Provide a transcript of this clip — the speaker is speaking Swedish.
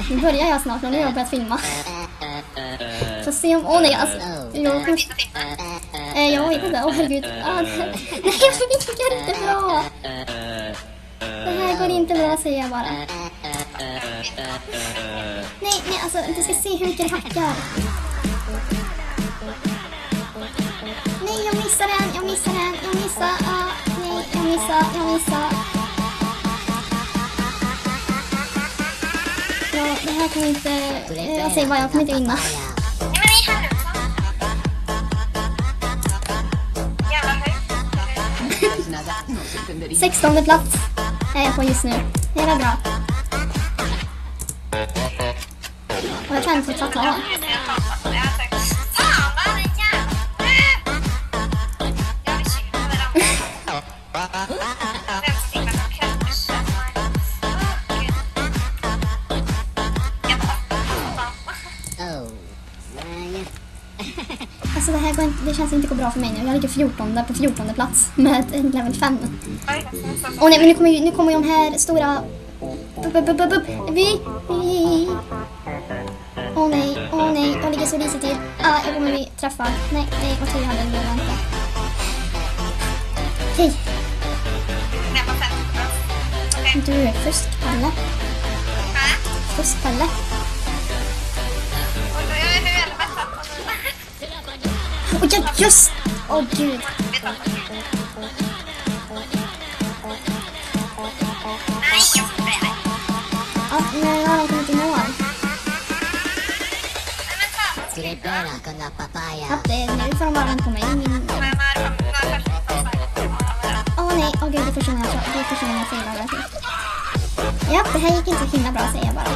Nu börjar jag snart och nu har jag börjat filma. Får se om... Åh nej, alltså... Jag vet inte, åh herregud. Nej, jag tycker inte bra. Det här går inte bra, säger jag bara. Nej, alltså, du ska se hur mycket det hackar. Nej, jag missar den. Nej, jag missar. Ja, det här kommer inte... Jag säger bara, jag kommer inte vinna. 16:e plats är jag på just nu. Det är bra. Och jag kan inte ta klar. Alltså det här går inte, det känns inte gå bra för mig nu. Jag ligger 14 på 14:e plats med level 5. Åh nej, men nu kommer ju de här stora... Åh nej, jag ligger så risigt till. Jag kommer bli träffad. Nej, vad tur jag hade det inte. Hej. Du, fuskpalle. Fuskpalle. Åh ja, just! Åh gud. Ja, men jag har kommit i mål. Ja, nu får de bara vänta på mig. Åh nej, åh gud, det är första gången jag failar. Ja, det här gick inte så himla bra, säger jag bara.